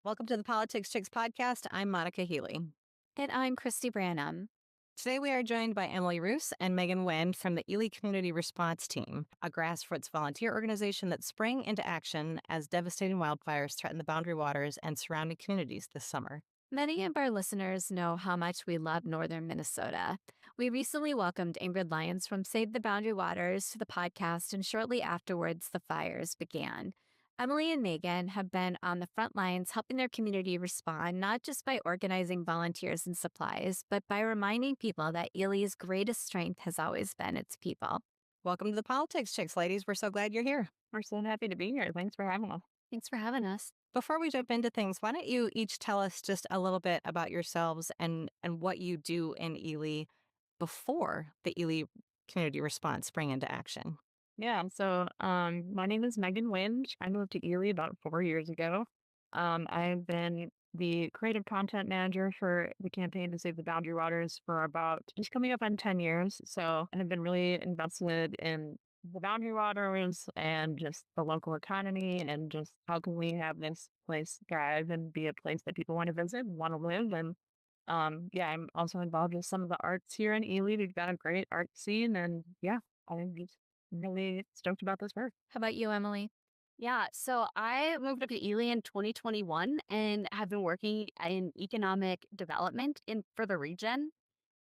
Welcome to the Politics Chicks podcast. I'm Monica Healy. And I'm Christy Branham. Today we are joined by Emily Roose and Megan Wynn from the Ely Community Response Team, a grassroots volunteer organization that sprang into action as devastating wildfires threatened the Boundary Waters and surrounding communities this summer. Many of our listeners know how much we love northern Minnesota. We recently welcomed Ingrid Lyons from Save the Boundary Waters to the podcast, and shortly afterwards, the fires began. Emily and Megan have been on the front lines helping their community respond, not just by organizing volunteers and supplies, but by reminding people that Ely's greatest strength has always been its people. Welcome to the Politics Chicks, ladies. We're so glad you're here. We're so happy to be here. Thanks for having us. Thanks for having us. Before we jump into things, why don't you each tell us just a little bit about yourselves and what you do in Ely before the Ely Community Response sprang into action? Yeah, so my name is Megan Wynn. I moved to Ely about 4 years ago. I've been the creative content manager for the campaign to save the Boundary Waters for about just coming up on 10 years. So I've been really invested in the Boundary Waters and just the local economy and just how can we have this place thrive and be a place that people want to visit, want to live. And I'm also involved with some of the arts here in Ely. We've got a great art scene, and I'm just really stoked about this work. How about you, Emily? Yeah, so I moved up to Ely in 2021 and have been working in economic development for the region.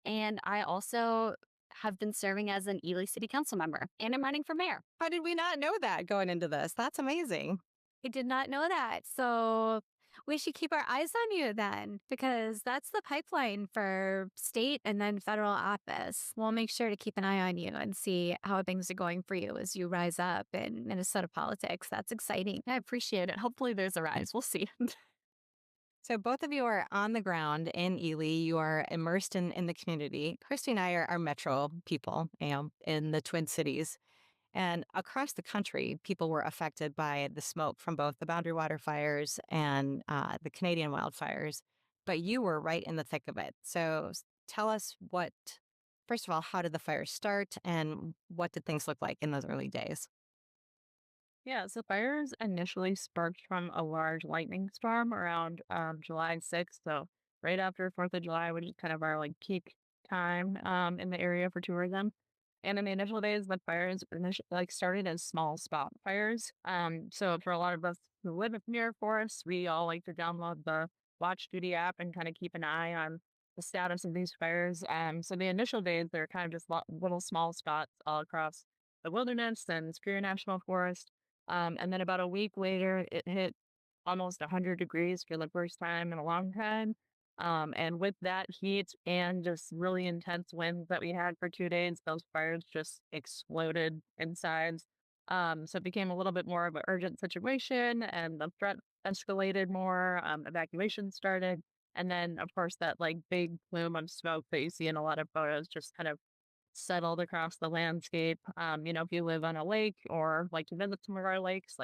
And I also have been serving as an Ely City Council member, and I'm running for mayor. How did we not know that going into this? That's amazing. I did not know that. So we should keep our eyes on you then, because that's the pipeline for state and then federal office. We'll make sure to keep an eye on you and see how things are going for you as you rise up in Minnesota politics. That's exciting. I appreciate it. Hopefully there's a rise. We'll see. So both of you are on the ground in Ely. You are immersed in the community. Christy and I are metro people, in the Twin Cities. And across the country, people were affected by the smoke from both the Boundary Water fires and the Canadian wildfires. But you were right in the thick of it. So tell us first of all, how did the fires start and what did things look like in those early days? Yeah, so fires initially sparked from a large lightning storm around July 6th. So right after 4th of July, which is kind of our peak time in the area for tourism. And in the initial days, the fires started as small spot fires. So for a lot of us who live near forests, we all like to download the Watch Duty app and kind of keep an eye on the status of these fires. So the initial days, they're kind of just little small spots all across the wilderness and Superior National Forest. And then about a week later, it hit almost 100 degrees for the first time in a long time. And with that heat and just really intense winds that we had for 2 days, those fires just exploded in size. So it became a little bit more of an urgent situation, and the threat escalated more. Evacuations started. And then, of course, that big plume of smoke that you see in a lot of photos just kind of settled across the landscape. If you live on a lake or like to visit some of our lakes,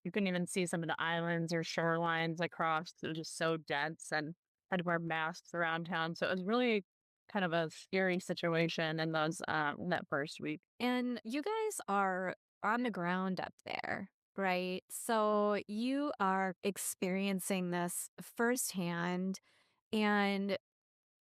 you couldn't even see some of the islands or shorelines across. It was just so dense and had to wear masks around town. So it was really kind of a scary situation in that first week. And you guys are on the ground up there, right? So you are experiencing this firsthand. And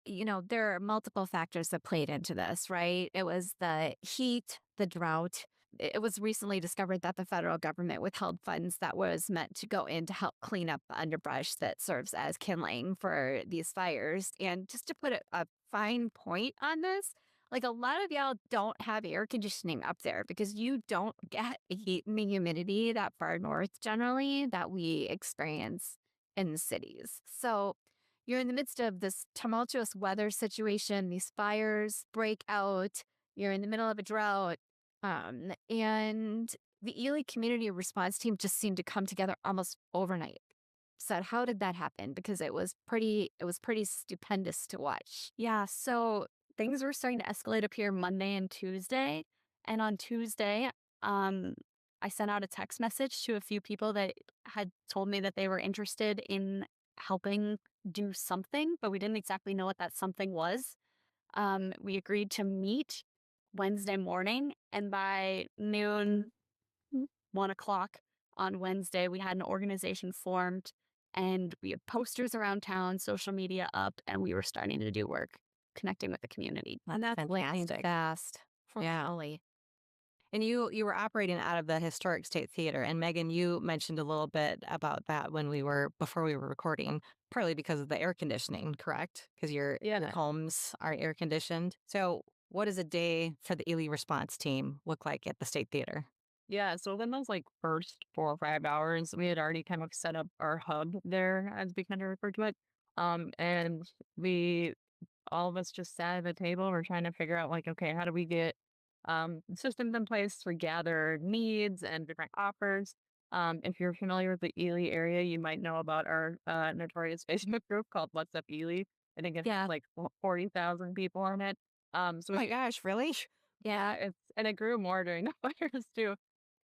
there are multiple factors that played into this, right? It was the heat, the drought. It was recently discovered that the federal government withheld funds that was meant to go in to help clean up the underbrush that serves as kindling for these fires. And just to put a fine point on this, a lot of y'all don't have air conditioning up there because you don't get the heat and the humidity that far north generally that we experience in the cities. So you're in the midst of this tumultuous weather situation. These fires break out. You're in the middle of a drought. And the Ely Community Response Team just seemed to come together almost overnight. So how did that happen? Because it was pretty stupendous to watch. Yeah, so things were starting to escalate up here Monday and Tuesday. And on Tuesday, I sent out a text message to a few people that had told me that they were interested in helping do something, but we didn't exactly know what that something was. We agreed to meet Wednesday morning, and by noon, 1 o'clock on Wednesday, we had an organization formed And we have posters around town, social media up, and we were starting to do work connecting with the community. And that's lightning Fantastic. fast. Yeah. Holy. And you were operating out of the Historic State Theater. And Megan, you mentioned a little bit about that before we were recording, partly because of the air conditioning, correct? Because your Yeah. homes are air conditioned. So what does a day for the Ely response team look like at the State Theater? Yeah, so within those like first 4 or 5 hours, we had already kind of set up our hub there, as we kind of refer to it. And we all of us just sat at a table. We're trying to figure out like, okay, how do we get systems in place to gather needs and different offers. If you're familiar with the Ely area, you might know about our notorious Facebook group called What's Up Ely. I think it's Yeah. like 40,000 people on it. So Oh my gosh, really? yeah, and it grew more during the fires too.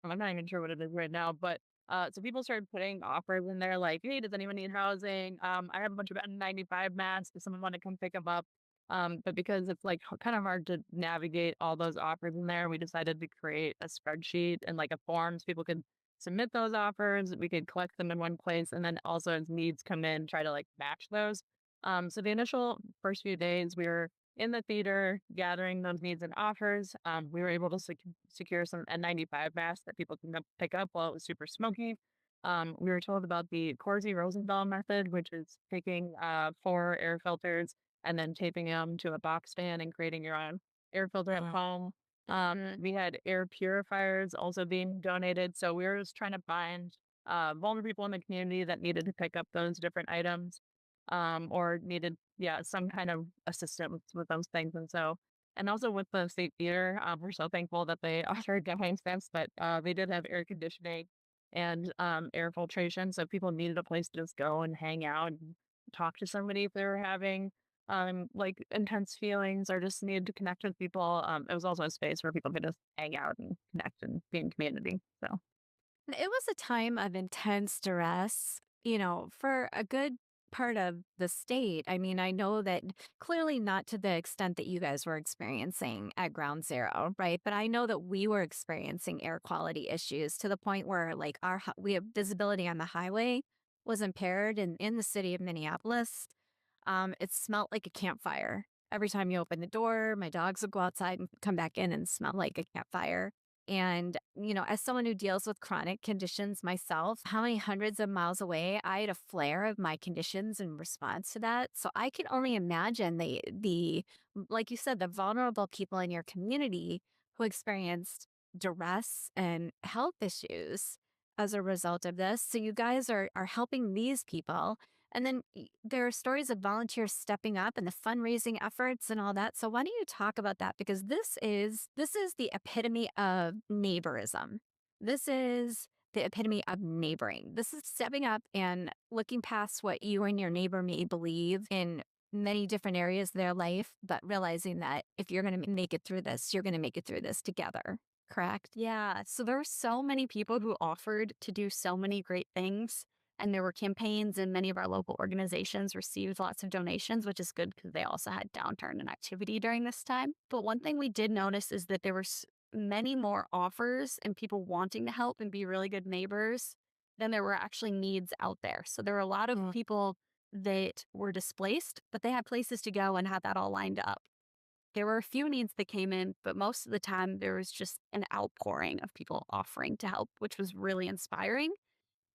I'm not even sure what it is right now, but so people started putting offers in there like, hey, does anyone need housing? I have a bunch of N95 masks. Does someone want to come pick them up? But because it's like kind of hard to navigate all those offers in there, we decided to create a spreadsheet and like a form so people could submit those offers. We could collect them in one place, and then also as needs come in, try to like match those. So the initial first few days, we were in the theater, gathering those needs and offers. We were able to secure some N95 masks that people can pick up while it was super smoky. We were told about the Corsi Rosenthal method, which is taking 4 air filters and then taping them to a box fan and creating your own air filter at Mm. home. We had air purifiers also being donated. So we were just trying to find vulnerable people in the community that needed to pick up those different items or needed, yeah, some kind of assistance with those things. And also with the state theater, we're so thankful that they offered gasoline stamps, but they did have air conditioning and air filtration. So people needed a place to just go and hang out and talk to somebody if they were having like intense feelings or just needed to connect with people. It was also a space where people could just hang out and connect and be in community. So It was a time of intense duress, you know, for a good part of the state. I mean, I know that clearly not to the extent that you guys were experiencing at Ground Zero, right? But I know that we were experiencing air quality issues to the point where, like, we have visibility on the highway was impaired in the city of Minneapolis. It smelled like a campfire. Every time you open the door, my dogs would go outside and come back in and smell like a campfire. And, you know, as someone who deals with chronic conditions myself, how many hundreds of miles away I had a flare of my conditions in response to that. So I can only imagine like you said, the vulnerable people in your community who experienced duress and health issues as a result of this. So you guys are helping these people. And then there are stories of volunteers stepping up and the fundraising efforts and all that. So why don't you talk about that? Because this is the epitome of neighborism. This is the epitome of neighboring. This is stepping up and looking past what you and your neighbor may believe in many different areas of their life, but realizing that if you're going to make it through this, you're going to make it through this together. Correct? Yeah. So there were so many people who offered to do so many great things. And there were campaigns, and many of our local organizations received lots of donations, which is good because they also had downturn in activity during this time. But one thing we did notice is that there were many more offers and people wanting to help and be really good neighbors than there were actually needs out there. So there were a lot of Mm. people that were displaced, but they had places to go and had that all lined up. There were a few needs that came in, but most of the time there was just an outpouring of people offering to help, which was really inspiring.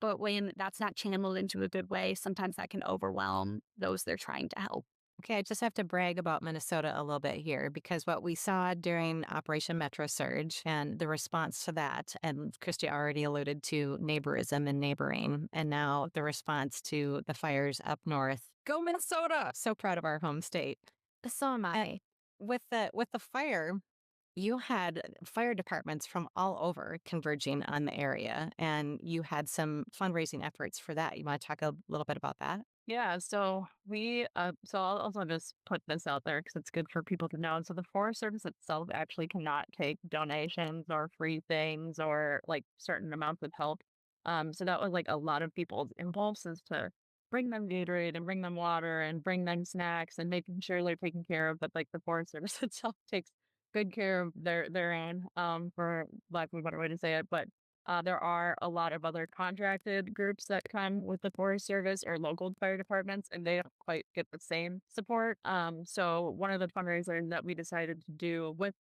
But when that's not channeled into a good way, sometimes that can overwhelm those they're trying to help. Okay, I just have to brag about Minnesota a little bit here because what we saw during Operation Metro Surge and the response to that, and Christy already alluded to neighborism and neighboring, and now the response to the fires up north. Go Minnesota! So proud of our home state. So am And I. with the fire, you had fire departments from all over converging on the area, and you had some fundraising efforts for that. You want to talk a little bit about that? yeah, so so I'll also just put this out there because it's good for people to know. So the Forest Service itself actually cannot take donations or free things or like certain amounts of help. So that was like a lot of people's impulses to bring them Gatorade and bring them water and bring them snacks and making sure they're taken care of. But like the Forest Service itself takes good care of their own, for lack of a better way to say it. But There are a lot of other contracted groups that come with the Forest Service or local fire departments, and they don't quite get the same support. So one of the fundraisers that we decided to do with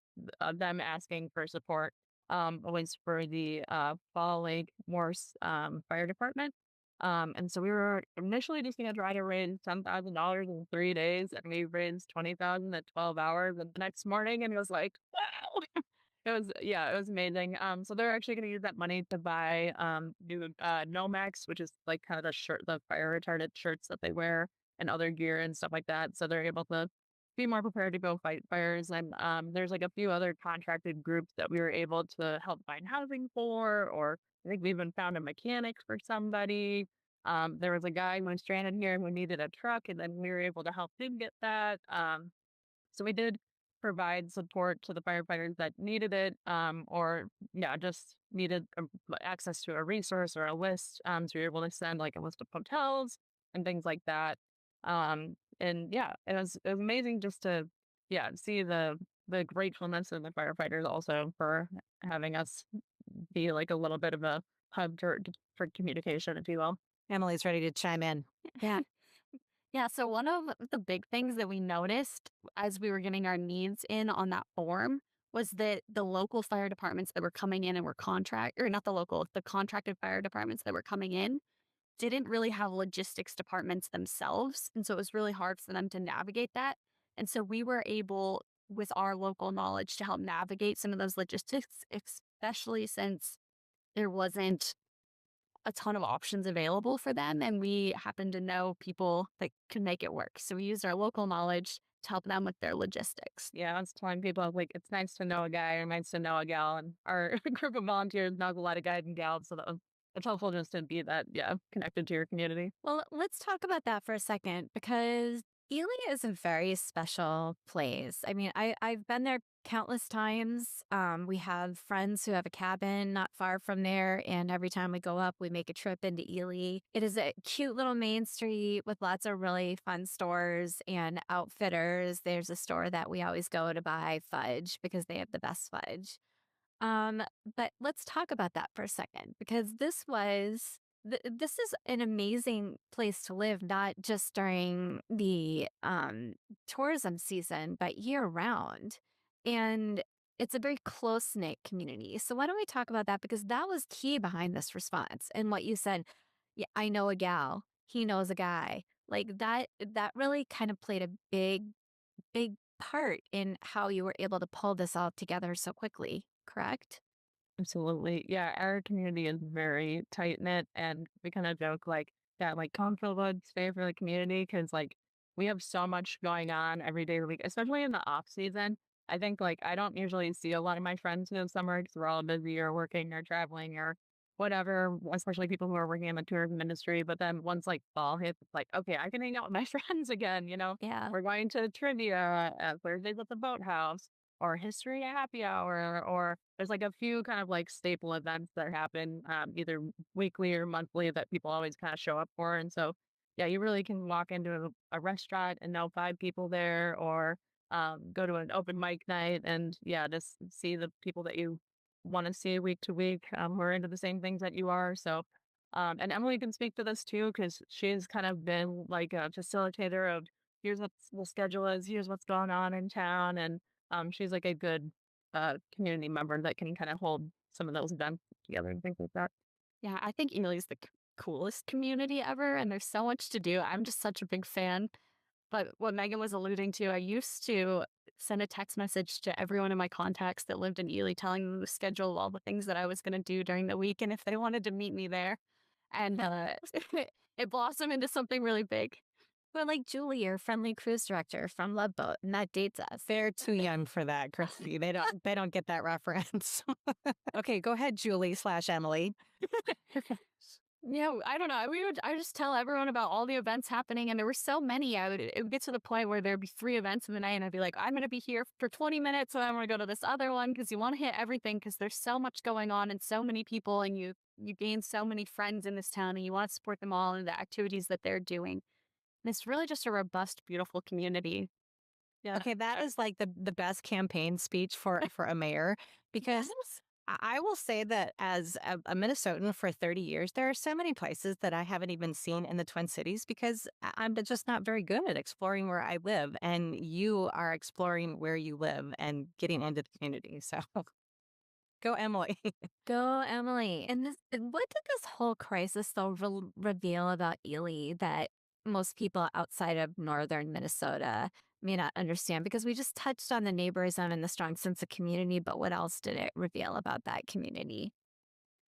them asking for support was for the Fall Lake Morse Fire Department. And so we were initially just going to try to raise $10,000 in 3 days, and we raised 20,000 at 12 hours. And the next morning, and it was like, wow, yeah, it was amazing. So they're actually going to use that money to buy new Nomex, which is like kind of the fire retardant shirts that they wear, and other gear and stuff like that. So they're able to be more prepared to go fight fires. And there's like a few other contracted groups that we were able to help find housing for, or I think we even found a mechanic for somebody. There was a guy who was stranded here who needed a truck, and then we were able to help him get that. So we did provide support to the firefighters that needed it, or yeah, just needed access to a resource or a list. So we were able to send like a list of hotels and things like that. And yeah, it was amazing just to see the gratefulness of the firefighters also for having us be like a little bit of a hub for communication, if you will. Emily's ready to chime in. Yeah. Yeah. So one of the big things that we noticed as we were getting our needs in on that form was that the local fire departments that were coming in and were not the local, the contracted fire departments that were coming in didn't really have logistics departments themselves. And so it was really hard for them to navigate that. And so we were able, with our local knowledge, to help navigate some of those logistics, especially since there wasn't a ton of options available for them. And we happened to know people that could make it work. So we used our local knowledge to help them with their logistics. Yeah, I was telling people like it's nice to know a guy or nice to know a gal, and our group of volunteers knows a lot of guys and gals, so it's helpful just to be that connected to your community. Well, let's talk about that for a second because Ely is a very special place. I mean, I've been there countless times. We have friends who have a cabin not far from there, and every time we go up, we make a trip into Ely. It is a cute little main street with lots of really fun stores and outfitters. There's a store that we always go to buy fudge because they have the best fudge. Um, but let's talk about that for a second because this is an amazing place to live, not just during the tourism season, but year round. And it's a very close knit community. So why don't we talk about that? Because that was key behind this response. And what you said, yeah, I know a gal, he knows a guy. Like that really kind of played a big part in how you were able to pull this all together so quickly, correct? Absolutely. Yeah, our community is very tight knit, and we kind of joke like that, like Confield would stay for the community because like we have so much going on every day of the week, especially in the off season. I think like I don't usually see a lot of my friends in the summer because we're all busy or working or traveling or whatever, especially people who are working in the tourism industry. But then once like fall hits, it's like, okay, I can hang out with my friends again. Yeah. We're going to trivia Thursdays at the boathouse or history happy hour, or there's like a few kind of like staple events that happen either weekly or monthly that people always kind of show up for. And so, yeah, you really can walk into a restaurant and know 5 people there, or go to an open mic night and just see the people that you want to see week to week who are into the same things that you are. So, and Emily can speak to this too, because she's kind of been like a facilitator of here's what the schedule is, here's what's going on in town. And she's like a good community member that can kind of hold some of those events together and things like that. Yeah, I think Ely's the coolest community ever, and there's so much to do. I'm just such a big fan. But what Megan was alluding to, I used to send a text message to everyone in my contacts that lived in Ely, telling them the schedule of all the things that I was going to do during the week and if they wanted to meet me there. And it blossomed into something really big. But like Julie, your friendly cruise director from Love Boat, and that dates us. They're too young for that, Christy. They don't get that reference. Okay, go ahead, Julie/Emily. Yeah, I don't know. I just tell everyone about all the events happening, and there were so many. It would get to the point where there'd be 3 events in the night, and I'd be like, I'm going to be here for 20 minutes, and I'm going to go to this other one because you want to hit everything because there's so much going on and so many people, and you gain so many friends in this town, and you want to support them all and the activities that they're doing. And it's really just a robust, beautiful community. Yeah. Okay, that is like the best campaign speech for a mayor because I will say that as a Minnesotan for 30 years, there are so many places that I haven't even seen in the Twin Cities because I'm just not very good at exploring where I live. And you are exploring where you live and getting into the community. So go, Emily. Go, Emily. And what did this whole crisis though reveal about Ely that most people outside of northern Minnesota may not understand? Because we just touched on the neighborism and the strong sense of community, but what else did it reveal about that community?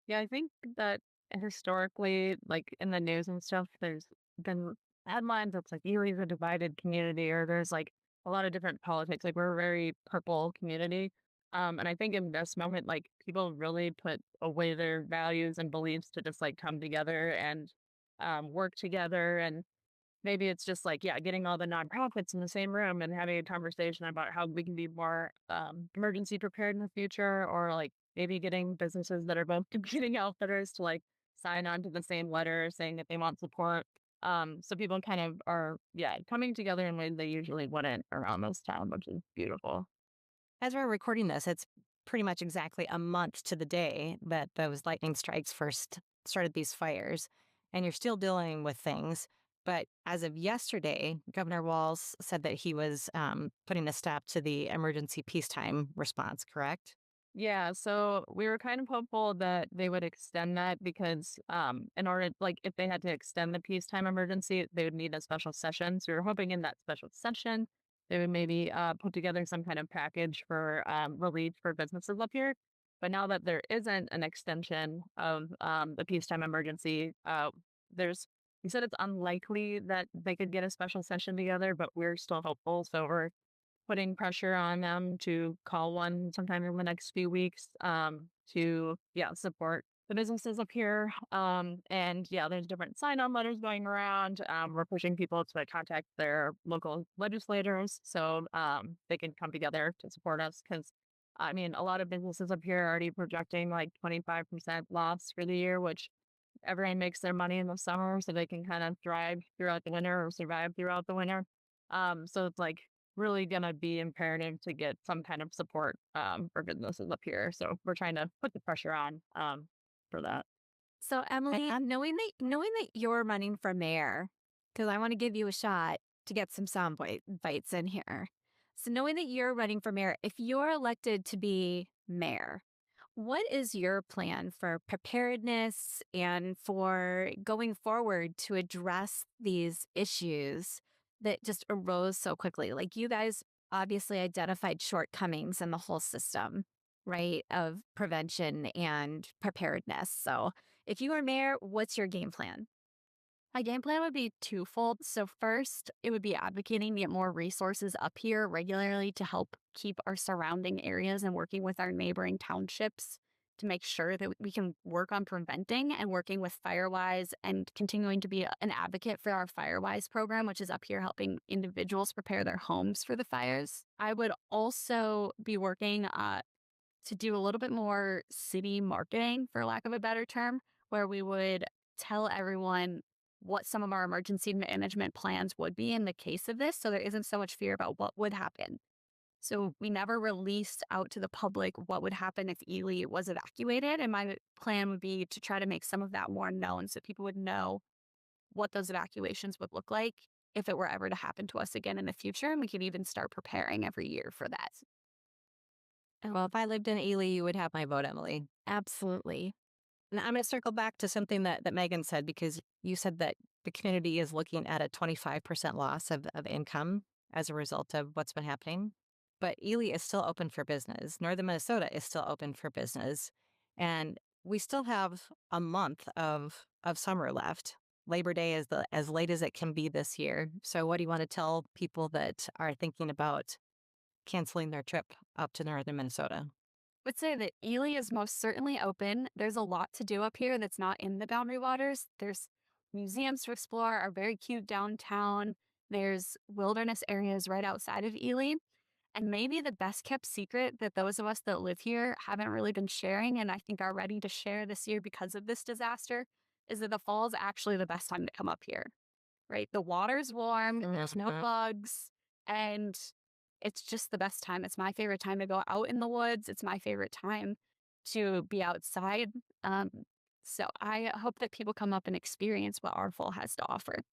Yeah, I think that historically, like in the news and stuff, there's been headlines that's like Erie's a divided community, or there's like a lot of different politics. Like we're a very purple community. And I think in this moment, like people really put away their values and beliefs to just like come together and work together. And maybe it's just like, yeah, getting all the nonprofits in the same room and having a conversation about how we can be more emergency prepared in the future, or like maybe getting businesses that are both competing outfitters to like sign on to the same letter saying that they want support. So people kind of are, yeah, coming together in ways they usually wouldn't around this town, which is beautiful. As we're recording this, it's pretty much exactly a month to the day that those lightning strikes first started these fires, and you're still dealing with things. But as of yesterday, Governor Walz said that he was putting a stop to the emergency peacetime response, correct? Yeah, so we were kind of hopeful that they would extend that because in order like if they had to extend the peacetime emergency, they would need a special session. So we were hoping in that special session they would maybe put together some kind of package for relief for businesses up here. But now that there isn't an extension of the peacetime emergency, there's he said it's unlikely that they could get a special session together, but we're still hopeful. So we're putting pressure on them to call one sometime in the next few weeks to yeah support the businesses up here. And yeah, there's different sign-on letters going around. We're pushing people to contact their local legislators so they can come together to support us because I mean a lot of businesses up here are already projecting like 25% loss for the year, which everyone makes their money in the summer so they can kind of thrive throughout the winter or survive throughout the winter. So it's like really gonna be imperative to get some kind of support for businesses up here. So we're trying to put the pressure on for that. So, Emily, knowing that you're running for mayor, because I want to give you a shot to get some bites in here. So, knowing that you're running for mayor, if you're elected to be mayor, what is your plan for preparedness and for going forward to address these issues that just arose so quickly? Like you guys obviously identified shortcomings in the whole system, right, of prevention and preparedness. So, if you were mayor, what's your game plan? My game plan would be twofold. So, first, it would be advocating to get more resources up here regularly to help keep our surrounding areas and working with our neighboring townships to make sure that we can work on preventing and working with Firewise and continuing to be an advocate for our Firewise program, which is up here helping individuals prepare their homes for the fires. I would also be working to do a little bit more city marketing, for lack of a better term, where we would tell everyone what some of our emergency management plans would be in the case of this. So there isn't so much fear about what would happen. So we never released out to the public what would happen if Ely was evacuated. And my plan would be to try to make some of that more known so people would know what those evacuations would look like if it were ever to happen to us again in the future. And we could even start preparing every year for that. Well, if I lived in Ely, you would have my vote, Emily. Absolutely. And I'm going to circle back to something that Megan said, because you said that the community is looking at a 25% loss of income as a result of what's been happening. But Ely is still open for business. Northern Minnesota is still open for business. And we still have a month of summer left. Labor Day is as late as it can be this year. So what do you want to tell people that are thinking about canceling their trip up to Northern Minnesota? Would say that Ely is most certainly open. There's a lot to do up here that's not in the Boundary Waters. There's museums to explore, our very cute downtown. There's wilderness areas right outside of Ely. And maybe the best kept secret that those of us that live here haven't really been sharing, and I think are ready to share this year because of this disaster, is that the fall is actually the best time to come up here, right? The water's warm, there's no bugs, and it's just the best time. It's my favorite time to go out in the woods. It's my favorite time to be outside. Um, so I hope that people come up and experience what our fall has to offer.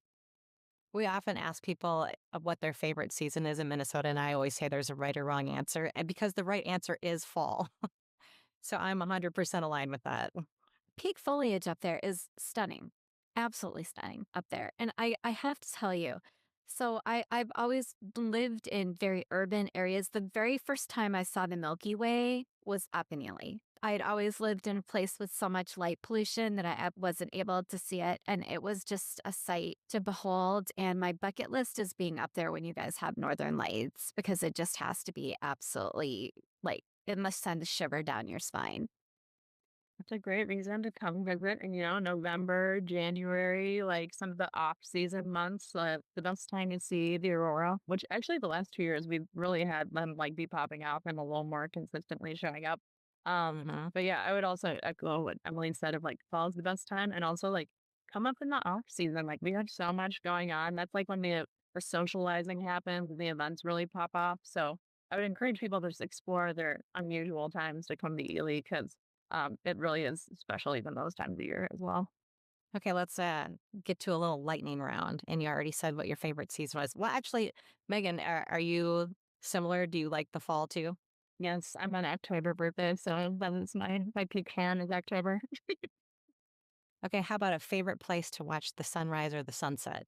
We often ask people what their favorite season is in Minnesota, and I always say there's a right or wrong answer, and because the right answer is fall. So I'm 100% aligned with that. Peak foliage up there is stunning. Absolutely stunning up there. And I have to tell you, so I've always lived in very urban areas. The very first time I saw the Milky Way was up in Ely. I had always lived in a place with so much light pollution that I wasn't able to see it. And it was just a sight to behold. And my bucket list is being up there when you guys have Northern Lights because it just has to be absolutely like, it must send a shiver down your spine. It's a great reason to come visit in, November, January, like some of the off-season months, the best time to see the aurora, which actually the last 2 years we've really had them like be popping out and a little more consistently showing up. But yeah, I would also echo what Emily said of like fall's the best time and also like come up in the off season. Like we have so much going on. That's like when the socializing happens and the events really pop off. So I would encourage people to just explore their unusual times to come to Ely because it really is special even those times of the year as well. Okay, let's get to a little lightning round. And you already said what your favorite season was. Well, actually, Megan, are you similar? Do you like the fall too? Yes, I'm an October birthday, so that is my peak fan is October. Okay, how about a favorite place to watch the sunrise or the sunset?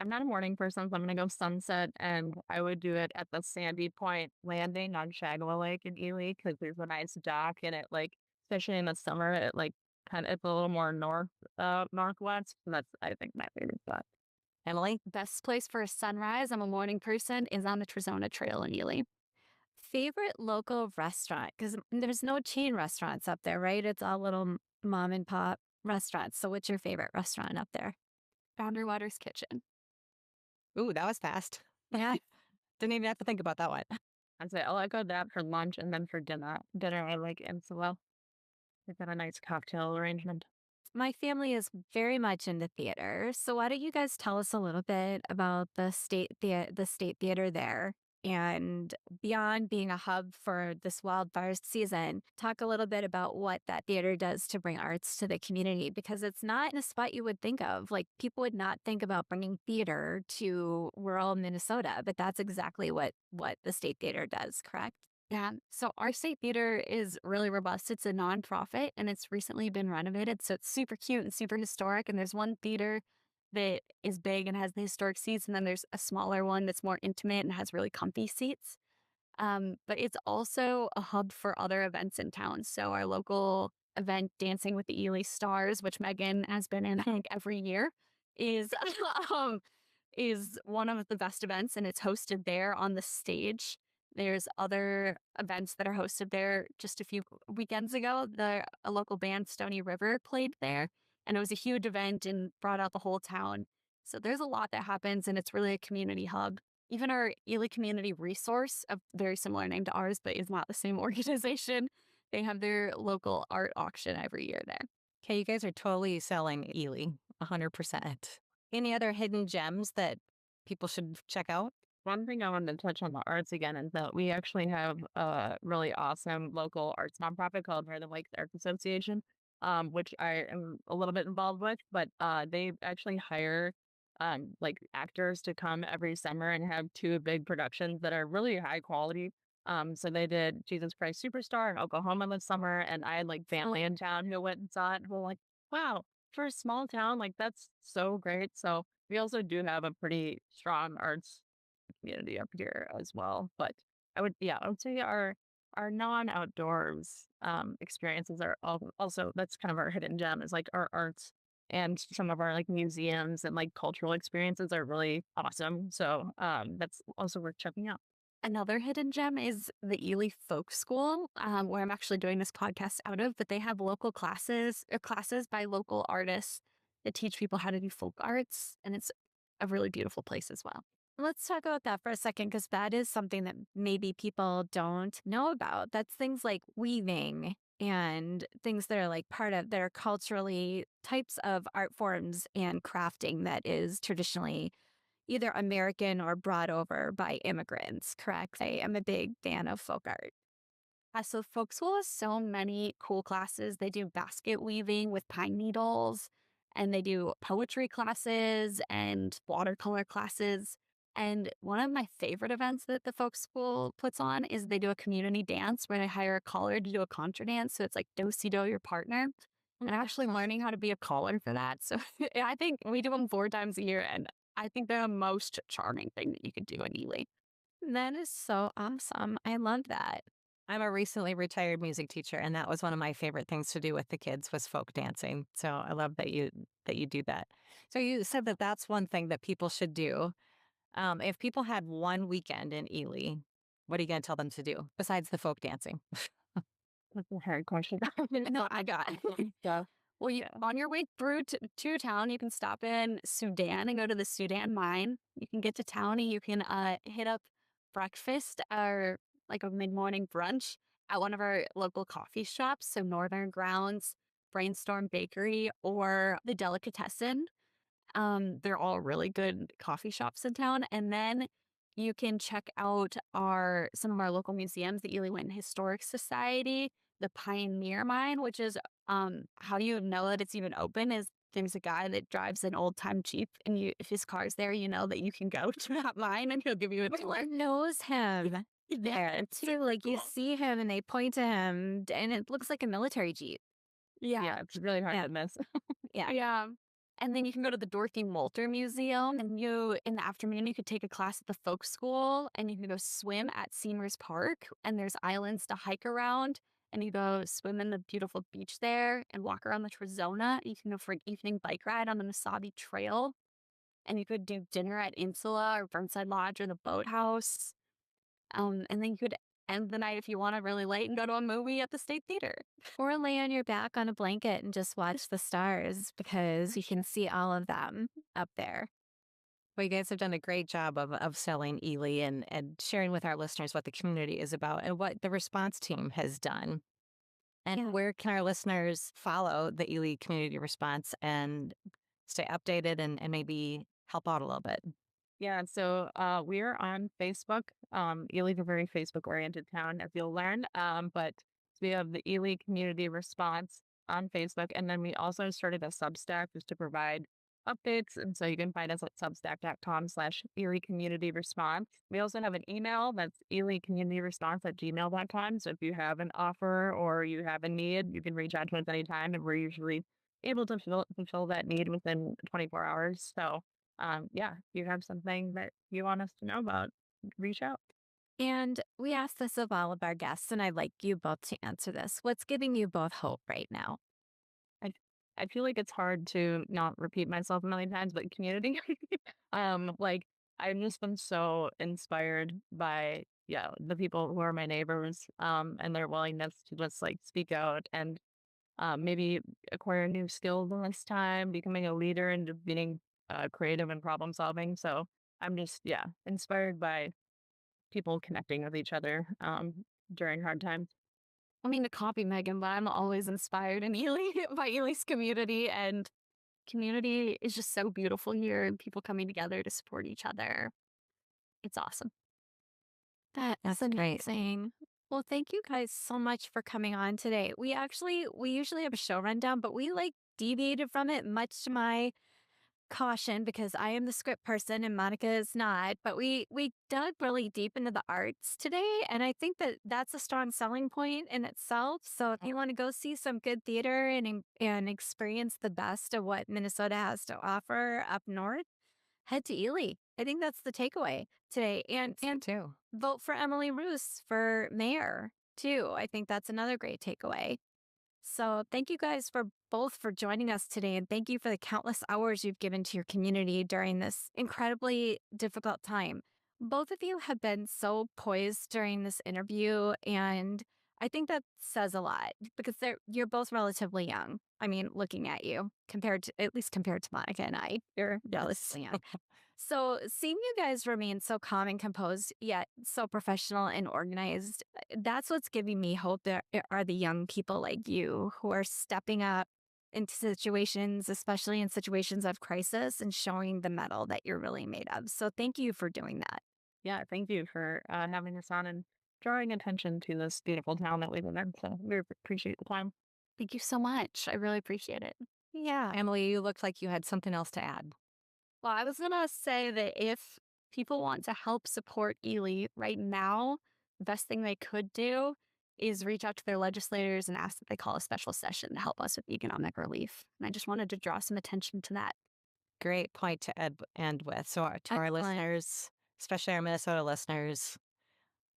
I'm not a morning person, so I'm gonna go sunset, and I would do it at the Sandy Point Landing on Shagwell Lake in Ely because there's a nice dock, and it like, especially in the summer, it like kind of it's a little more northwest. So that's I think my favorite spot. Emily? Best place for a sunrise, I'm a morning person, is on the Trezona Trail in Ely. Favorite local restaurant? Because there's no chain restaurants up there, right? It's all little mom and pop restaurants. So, what's your favorite restaurant up there? Boundary Waters Kitchen. Ooh, that was fast. Yeah. Didn't even have to think about that one. I'd say I'll echo that for lunch and then for dinner. Dinner I like well. They've got a nice cocktail arrangement. My family is very much into theater. So, why don't you guys tell us a little bit about the state theater there? And beyond being a hub for this wildfires season, talk a little bit about what that theater does to bring arts to the community because it's not in a spot you would think of. Like people would not think about bringing theater to rural Minnesota, but that's exactly what the state theater does, correct? Yeah. So our state theater is really robust. It's a nonprofit and it's recently been renovated. So it's super cute and super historic. And there's one theater that is big and has the historic seats. And then there's a smaller one that's more intimate and has really comfy seats. But it's also a hub for other events in town. So our local event, Dancing with the Ely Stars, which Megan has been in, I think, every year, is um, is one of the best events, and it's hosted there on the stage. There's other events that are hosted there. Just a few weekends ago, a local band, Stony River, played there, and it was a huge event and brought out the whole town. So there's a lot that happens, and it's really a community hub. Even our Ely Community Resource, a very similar name to ours, but is not the same organization, they have their local art auction every year there. Okay, you guys are totally selling Ely, 100%. Any other hidden gems that people should check out? One thing I wanted to touch on the arts again is that we actually have a really awesome local arts nonprofit called Northern Lakes Arts Association, which I am a little bit involved with, but they actually hire like actors to come every summer and have two big productions that are really high quality. So they did Jesus Christ Superstar in Oklahoma this summer, and I had like family in town who went and saw it and were like, wow, for a small town, like that's so great. So we also do have a pretty strong arts community up here as well. But I would say our non-outdoors experiences are also that's kind of our hidden gem is like our arts and some of our like museums and like cultural experiences are really awesome. So that's also worth checking out. Another hidden gem is the Ely Folk School, where I'm actually doing this podcast out of, but they have local classes by local artists that teach people how to do folk arts. And it's a really beautiful place as well. Let's talk about that for a second because that is something that maybe people don't know about. That's things like weaving and things that are like part of that are culturally types of art forms and crafting that is traditionally either American or brought over by immigrants, correct? I am a big fan of folk art. So folk school has so many cool classes. They do basket weaving with pine needles, and they do poetry classes and watercolor classes. And one of my favorite events that the folk school puts on is they do a community dance where they hire a caller to do a contra dance. So it's like do-si-do your partner. And I'm actually learning how to be a caller for that. So I think we do them 4 times a year, and I think they're the most charming thing that you could do in Ely. That is so awesome. I love that. I'm a recently retired music teacher, and that was one of my favorite things to do with the kids was folk dancing. So I love that you do that. So you said that that's one thing that people should do. If people had one weekend in Ely, what are you going to tell them to do besides the folk dancing? That's a hard question. No, I got it. Yeah. Well, Yeah. on your way through to town, you can stop in Sudan and go to the Sudan mine. You can get to town and you can hit up breakfast or like a mid morning brunch at one of our local coffee shops. So, Northern Grounds, Brainstorm Bakery, or the Delicatessen. They're all really good coffee shops in town. And then you can check out some of our local museums, the Ely Winton Historic Society, the Pioneer Mine, which is how you know that it's even open is there's a guy that drives an old time Jeep, and if his car's there, you know that you can go to that mine and he'll give you a tour. Everyone knows him Yeah, there it's too. Like you cool. see him and they point to him, and it looks like a military jeep. Yeah. Yeah, it's really hard Yeah. to miss. Yeah. Yeah. And then you can go to the Dorothy Moulter Museum, and in the afternoon, you could take a class at the folk school, and you can go swim at Seamers Park, and there's islands to hike around, and you go swim in the beautiful beach there and walk around the Trezona. You can go for an evening bike ride on the Mesabi Trail, and you could do dinner at Insula or Burnside Lodge or the Boathouse. And then you could end the night if you want to really late and go to a movie at the State Theater. Or lay on your back on a blanket and just watch the stars because you can see all of them up there. Well, you guys have done a great job of selling Ely and sharing with our listeners what the community is about and what the response team has done. And Yeah. where can our listeners follow the Ely community response and stay updated and maybe help out a little bit? Yeah, so we are on Facebook. Ely's a very Facebook-oriented town, as you'll learn. But we have the Ely Community Response on Facebook, and then we also started a Substack just to provide updates. And so you can find us at substack.com/Ely Community Response. We also have an email that's elycommunityresponse@gmail.com. So if you have an offer or you have a need, you can reach out to us anytime, and we're usually able to fulfill that need within 24 hours. So yeah, if you have something that you want us to know about, reach out. And we ask this of all of our guests, and I'd like you both to answer this. What's giving you both hope right now? I I feel like it's hard to not repeat myself a million times, but community. Like I've just been so inspired by the people who are my neighbors, and their willingness to just like speak out and maybe acquire new skills in this time, becoming a leader and just being creative and problem solving. So I'm just inspired by people connecting with each other during hard times. I mean, to copy Megan, but I'm always inspired in Ely by Ely's community, and community is just so beautiful here, and people coming together to support each other. It's awesome. That's That's great. amazing. Well, thank you guys so much for coming on today. We usually have a show rundown, but we like deviated from it, much to my caution, because I am the script person and Monica is not. But we dug really deep into the arts today, and I think that that's a strong selling point in itself. So if you want to go see some good theater and experience the best of what Minnesota has to offer up north, head to Ely. I think that's the takeaway today. And Too. vote for Emily Roose for mayor too. I think that's another great takeaway. So thank you guys for both for joining us today, and thank you for the countless hours you've given to your community during this incredibly difficult time. Both of you have been so poised during this interview, and I think that says a lot because you're both relatively young. I mean, looking at you at least compared to Monica and I, you're relatively young. So seeing you guys remain so calm and composed, yet so professional and organized, that's what's giving me hope. There are the young people like you who are stepping up into situations, especially in situations of crisis, and showing the mettle that you're really made of. So thank you for doing that. Yeah, thank you for having us on and drawing attention to this beautiful town that we live in. So we appreciate the time. Thank you so much. I really appreciate it. Yeah. Emily, you looked like you had something else to add. Well, I was gonna say that if people want to help support Ely right now, the best thing they could do is reach out to their legislators and ask that they call a special session to help us with economic relief. And I just wanted to draw some attention to that. Great point to end with. So, to our Excellent. listeners, especially our Minnesota listeners,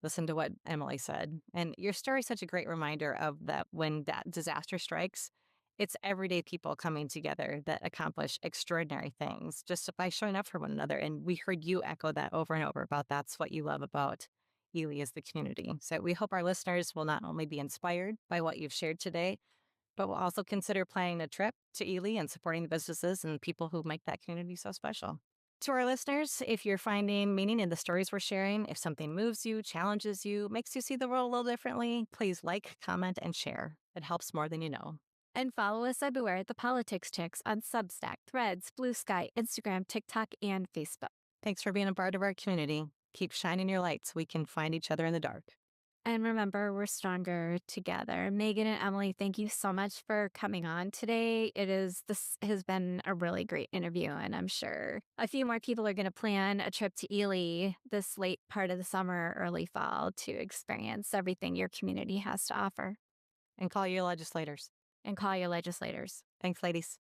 listen to what Emily said. And your story is such a great reminder of that when that disaster strikes, it's everyday people coming together that accomplish extraordinary things just by showing up for one another. And we heard you echo that over and over about that's what you love about Ely as the community. So we hope our listeners will not only be inspired by what you've shared today, but will also consider planning a trip to Ely and supporting the businesses and people who make that community so special. To our listeners, if you're finding meaning in the stories we're sharing, if something moves you, challenges you, makes you see the world a little differently, please like, comment, and share. It helps more than you know. And follow us everywhere at the Politics Chicks on Substack, Threads, Blue Sky, Instagram, TikTok, and Facebook. Thanks for being a part of our community. Keep shining your light so we can find each other in the dark. And remember, we're stronger together. Megan and Emily, thank you so much for coming on today. This has been a really great interview, and I'm sure a few more people are going to plan a trip to Ely this late part of the summer, early fall to experience everything your community has to offer. And call your legislators. And call your legislators. Thanks, ladies.